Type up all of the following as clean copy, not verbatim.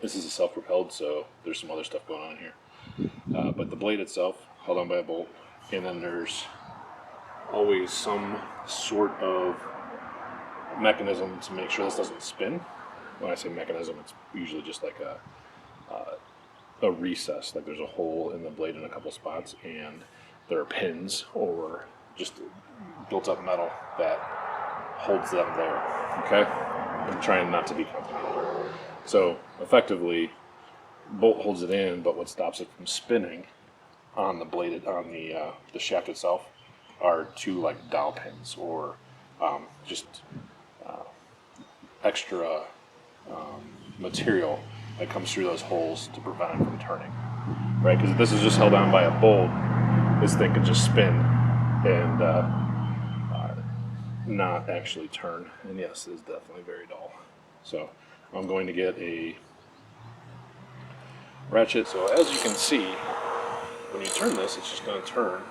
This is a self-propelled, so there's some other stuff going on here. But the blade itself, held on by a bolt, and then there's always some sort of mechanism to make sure this doesn't spin. When I say mechanism, it's usually just like a recess, like there's a hole in the blade in a couple spots, and there are pins or just built up metal that holds them there. Okay, I'm trying not to be complicated. So effectively, bolt holds it in, but what stops it from spinning on the blade, on the shaft itself, are two like dowel pins or just extra material that comes through those holes to prevent it from turning, right? Because if this is just held on by a bolt, this thing could just spin and not actually turn. And yes, it is definitely very dull. So I'm going to get a ratchet. So as you can see, when you turn this, it's just going to turn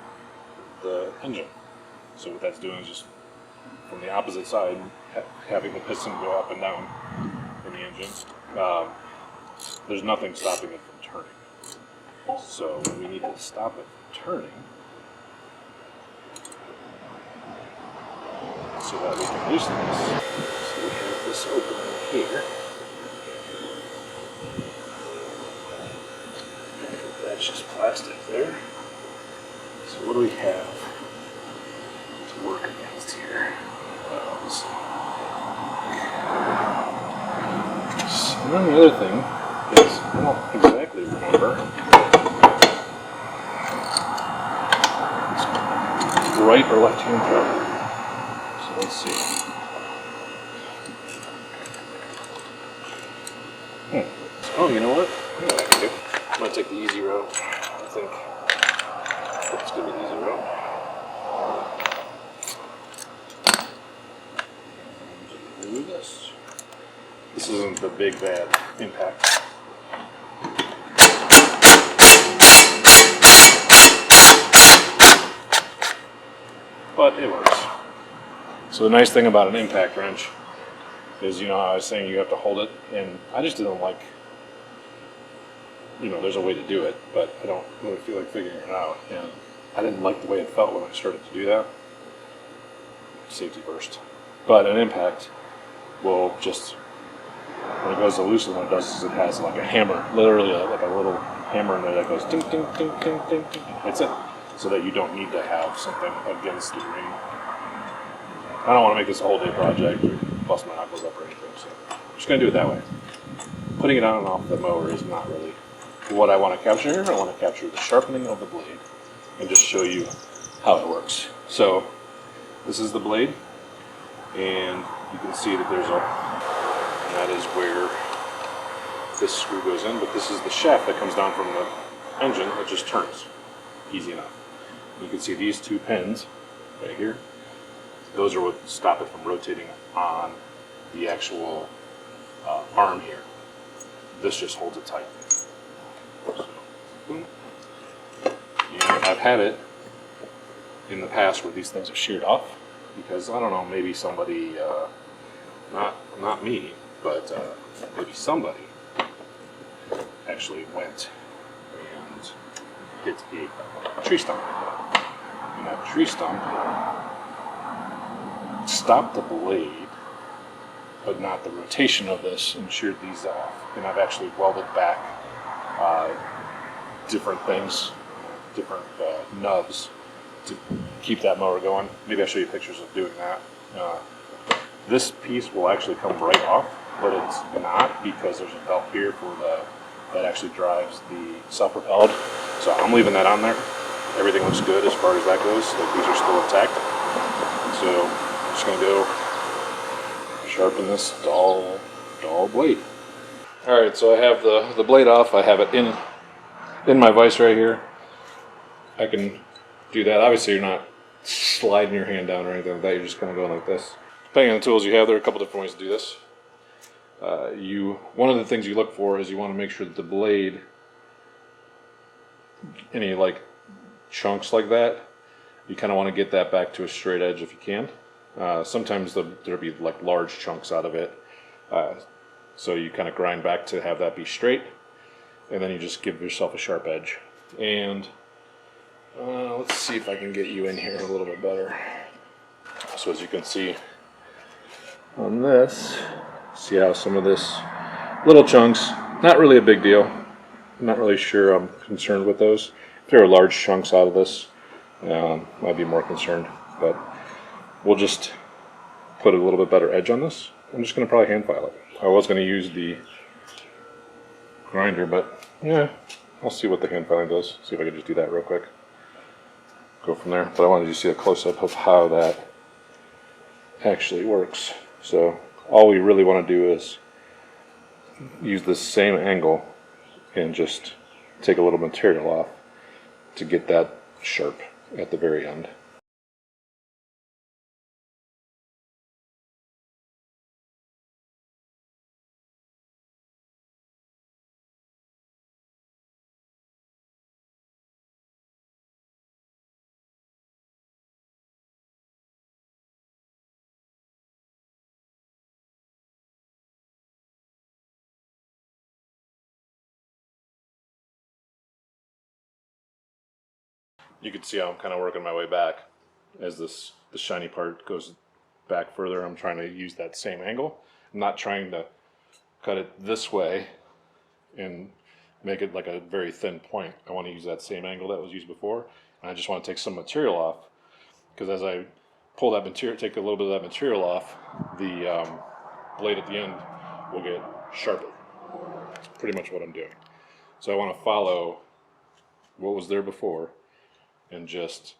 the engine. So what that's doing is just from the opposite side, having the piston go up and down in the engine. There's nothing stopping it from turning. So we need to stop it from turning so that we can loosen this. So we have this opening here. That's just plastic there. So what do we have to work against here? And then the other thing is, I don't exactly remember. It's right or left hand power. So let's see. Oh, you know what? I know what I can do. I'm going to take the easy road. I think it's going to be the easy road. Do this. This isn't the big bad impact. But it works. So the nice thing about an impact wrench is, you know, I was saying you have to hold it, and I just didn't like, you know, there's a way to do it, but I don't really feel like figuring it out. And I didn't like the way it felt when I started to do that. Safety first. But an impact will just, when it goes to loosen, what it does is it has like a hammer, literally like a little hammer in there that goes ding, ding, ding, ding, ding, ding. That's it. So that you don't need to have something against the ring. I don't want to make this a whole day project or bust my knuckles up or anything, so I'm just going to do it that way. Putting it on and off the mower is not really what I want to capture here. I want to capture the sharpening of the blade and just show you how it works. So this is the blade, and you can see that there's and that is where this screw goes in, but this is the shaft that comes down from the engine that just turns. Easy enough. You can see these two pins right here. Those are what stop it from rotating on the actual arm here. This just holds it tight. So, and I've had it in the past where these things are sheared off because, I don't know, maybe somebody, not me, but maybe somebody actually went and hit a tree stump. And that tree stump stopped the blade, but not the rotation of this, and sheared these off. And I've actually welded back different things, different nubs to keep that mower going. Maybe I'll show you pictures of doing that. This piece will actually come right off, but it's not because there's a belt here for that actually drives the self-propelled. So I'm leaving that on there. Everything looks good as far as that goes. Like, these are still intact. So I'm just going to go sharpen this dull blade. Alright, so I have the blade off. I have it in my vise right here. I can do that. Obviously you're not sliding your hand down or anything like that. You're just kind of going like this. Depending on the tools you have, there are a couple different ways to do this. One of the things you look for is you want to make sure that the blade, any like chunks like that, you kind of want to get that back to a straight edge if you can. Sometimes there'll be like large chunks out of it. So you kind of grind back to have that be straight, and then you just give yourself a sharp edge. And let's see if I can get you in here a little bit better. So as you can see on this, see how some of this little chunks, not really a big deal. I'm not really sure I'm concerned with those. If there are large chunks out of this, I'd be more concerned. But we'll just put a little bit better edge on this. I'm just going to probably hand file it. I was going to use the grinder, but yeah, I'll see what the hand filing does. See if I can just do that real quick. Go from there. But I wanted you to see a close-up of how that actually works. So all we really want to do is use this same angle and just take a little material off to get that sharp at the very end. You can see how I'm kind of working my way back as the shiny part goes back further. I'm trying to use that same angle. I'm not trying to cut it this way and make it like a very thin point. I want to use that same angle that was used before, and I just want to take some material off, because as I pull that material, take a little bit of that material off, the blade at the end will get sharper. That's pretty much what I'm doing. So I want to follow what was there before and just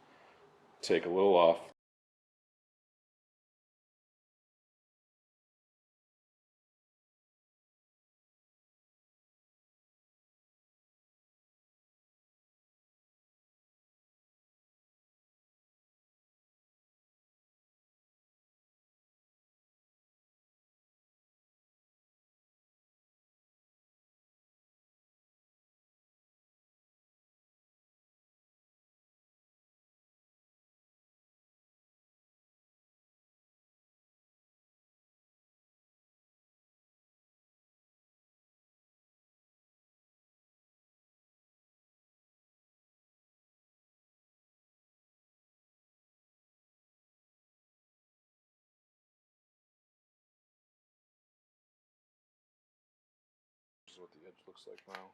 take a little off. This is what the edge looks like now.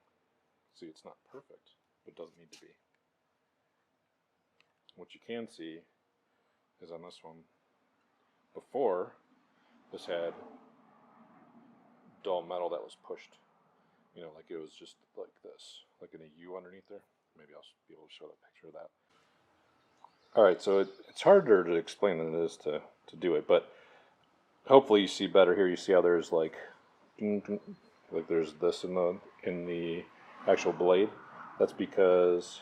See, it's not perfect, but it doesn't need to be. What you can see is on this one, before, this had dull metal that was pushed, you know, like it was just like this, like in a U underneath there. Maybe I'll be able to show that picture of that. Alright, so it's harder to explain than it is to do it, but hopefully you see better here. You see how there's like there's this in the actual blade. That's because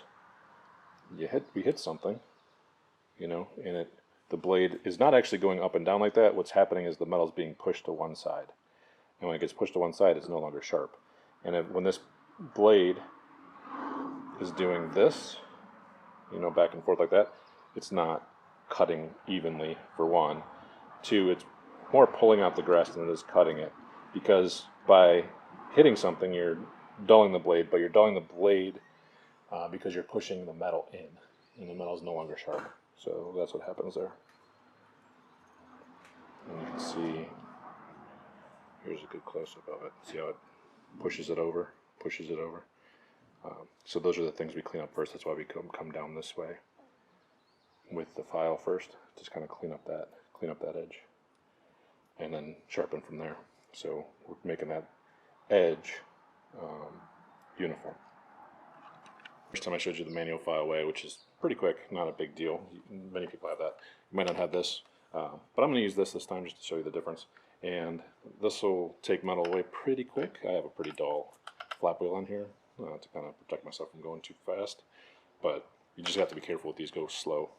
we hit something, you know, and the blade is not actually going up and down like that. What's happening is the metal's being pushed to one side, and when it gets pushed to one side, it's no longer sharp. And when this blade is doing this, you know, back and forth like that, it's not cutting evenly, for one. Two, it's more pulling out the grass than it is cutting it, because by hitting something, you're dulling the blade, but you're dulling the blade because you're pushing the metal in, and the metal is no longer sharp. So that's what happens there. And you can see, here's a good close-up of it. See how it pushes it over, pushes it over. So those are the things we clean up first. That's why we come down this way with the file first. Just kind of clean up that edge, and then sharpen from there. So we're making that edge uniform. First time I showed you the manual file way, which is pretty quick, not a big deal. Many people have that. You might not have this, but I'm going to use this time just to show you the difference. And this will take metal away pretty quick. I have a pretty dull flap wheel on here to kind of protect myself from going too fast. But you just have to be careful with these. Go slow.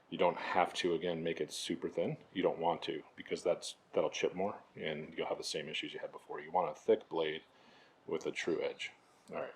You don't have to, again, make it super thin. You don't want to, because that'll chip more, and you'll have the same issues you had before. You want a thick blade with a true edge. All right.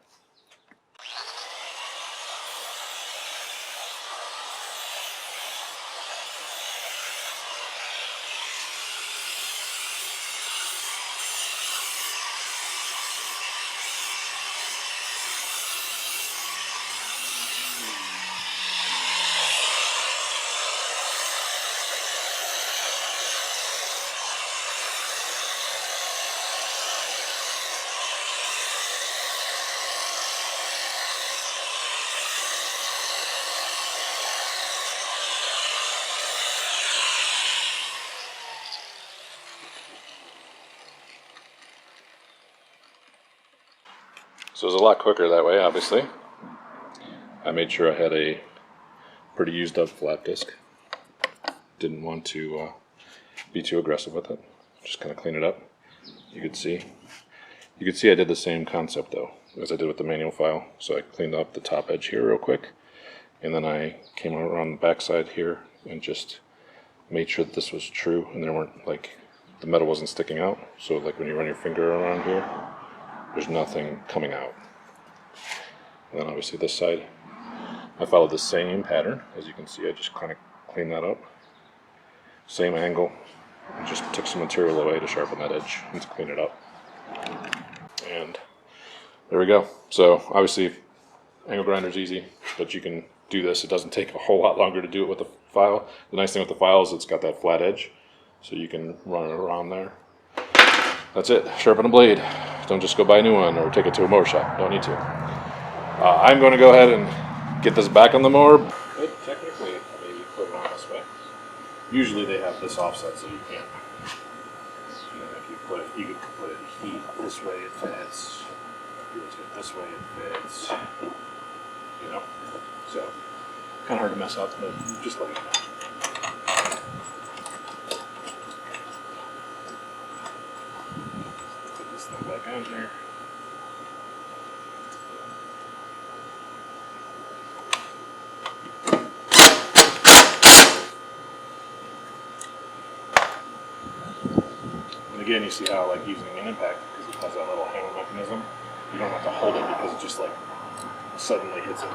So it was a lot quicker that way, obviously. I made sure I had a pretty used up flat disc. Didn't want to be too aggressive with it. Just kind of clean it up. You could see I did the same concept though as I did with the manual file. So I cleaned up the top edge here real quick, and then I came around the back side here and just made sure that this was true and there weren't, like, the metal wasn't sticking out. So like when you run your finger around here, there's nothing coming out. And then obviously this side, I followed the same pattern. As you can see, I just kind of cleaned that up. Same angle, and just took some material away to sharpen that edge and to clean it up. And there we go. So obviously angle grinder is easy, but you can do this. It doesn't take a whole lot longer to do it with the file. The nice thing with the file is it's got that flat edge, so you can run it around there. That's it. Sharpen a blade. Don't just go buy a new one or take it to a mower shop. Don't need to. I'm going to go ahead and get this back on the mower. Could technically maybe put it on this way. Usually they have this offset, so you can't. You know, if you put it, you could put it heat this way, it fits. If you rotate it this way, it fits. You know, so kind of hard to mess up, but just let me know. Put this thing back on here. And again, you see how, like, using an impact, because it has that little hammer mechanism, you don't have to hold it because it just, like, suddenly hits it.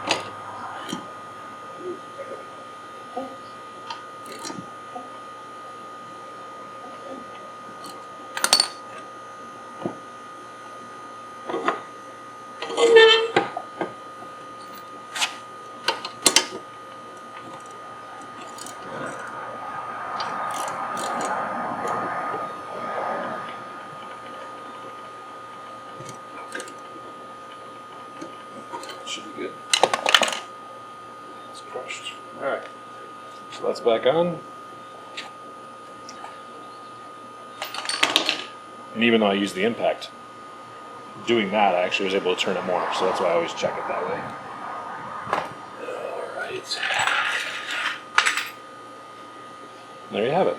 Should be good. It's crushed. Alright, so that's back on. And even though I used the impact, doing that I actually was able to turn it more, so that's why I always check it that way. Alright. There you have it.